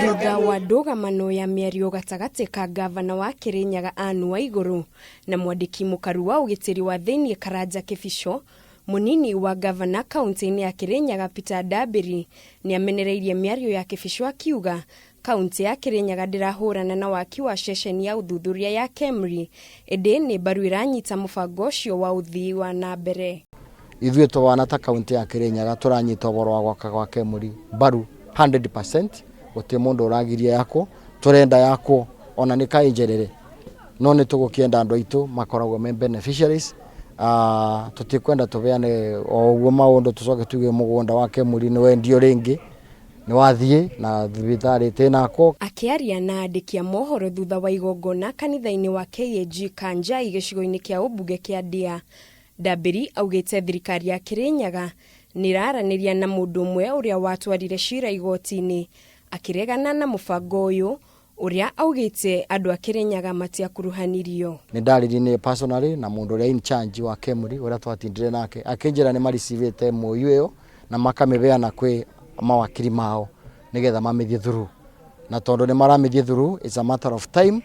Thutha wa ndũgamano ya mĩario gatagatĩ ka gavana wa Kirinyaga Anne Waiguru na mwandĩki mũkaru wa ũgitĩri wa thĩinĩ Karanja Kĩbico, munini wa gavana kaunti-inĩ ya Kirinyaga Peter Ndambĩri nĩ amenereirie mĩario ya Kĩbico akiuga kaunti ya Kirinyaga ndĩrahũrana na waki wa ceceni ya ũthuthuria ya KEMRI, ĩndĩ nĩ mbaru iranyita mũbango ũcio wa ũthii wa na mbere. Ithuĩ tũwana ta kaunti ya Kirinyaga tũranyita ũhoro wa gwaka gwa KEMRI mbaru 100%. Gũtirĩ mũndũ ũragiria yako, tũrenda yako ona nĩ kainjerere, no nĩ tũgũkĩenda andũ aitũ makoragwo me beneficiaries. Tũtikwenda tũbeane o ũguo maũndũ tũcoke tuge mũgũnda wa KEMRI nĩ wendio rĩngĩ, nĩ wathiĩ na thibitarĩ tĩnako. Akĩaria na andĩki a mohoro thutha wa igongona kanitha-inĩ wa KAG Kanjai gĩcigo-inĩ kĩa ũmbunge kĩa Ndia, Ndambĩri augĩte thirikari ya Kirinyaga nĩ ĩraranĩria na mũndũ ũmwe ũrĩa watwarire cira igoti-inĩ akĩregana na mũbango ũyũ ũrĩa augĩte andũ a Kirinyaga matiakuruhanirio. Nĩ ndarĩrie personally na mũndũ ũrĩa in charge wa KEMRI ũrĩa twatindire nake, akĩnjĩra nĩ maricivĩte MOU ĩyo na makamĩbeana kwĩ mawakiri mao nĩgetha mamĩthiĩ through, na tondũ nĩ maramĩthiĩ through, it's a matter of time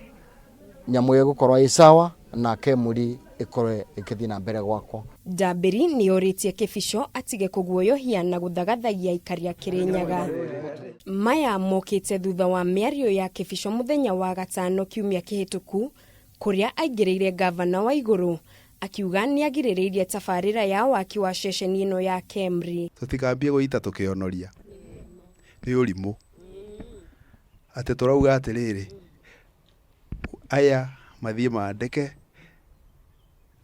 nyamũ ĩgũkorwo ĩ sawa na KEMRI ĩkorwo ĩkĩthiĩ na mbere gwakwo. Ndambĩri nĩ orĩtie Kĩbico atige kũguoyohia na gũthagathagia aikari a Kirinyaga. Maya mokĩte thutha wa mĩario ya Kĩbico mũthenya wa gatano kiumia kĩhĩtũku kũrĩa aingĩrĩire gavana Waiguru akiuga nĩ agirĩrĩirie tabarĩra ya waki wa ceceni ĩno ya KEMRI. Tũtikambie gũita tũkĩonoria nĩ ũrimũ atĩ tũrauga atĩrĩrĩ aya mathiĩ mandĩke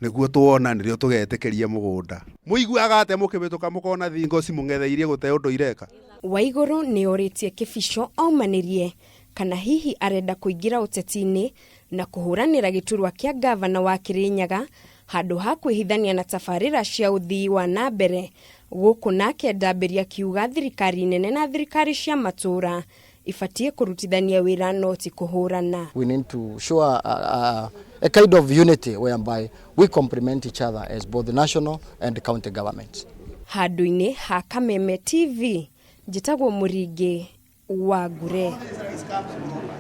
nĩguo tuona nĩrĩo tũgetĩkĩria mũgũnda. Mũiguaga atĩ mũkĩbĩtũka mũkona thingo cimũng'etheirie gũte ũndũ ireka. Waiguru nĩ orĩtie Kĩbico aumanĩrie kana hihi arenda kũingĩra ũteti-inĩ na kũhũranĩra gĩturwa kĩa gavana wa Kirinyaga handũ ha kwĩhithania na tabarĩra cia ũthii wa na mbere. Gũkũ nake Ndambĩri akiuga thirikari nene na thirikari cia matũra ifatie kurutithania wĩra no ti kũhũrana. We need to show a kind of unity whereby we complement each other as both the national and county governments. Handũ-inĩ ha Kameme TV, njĩtagwo Mũringi wa Ngure.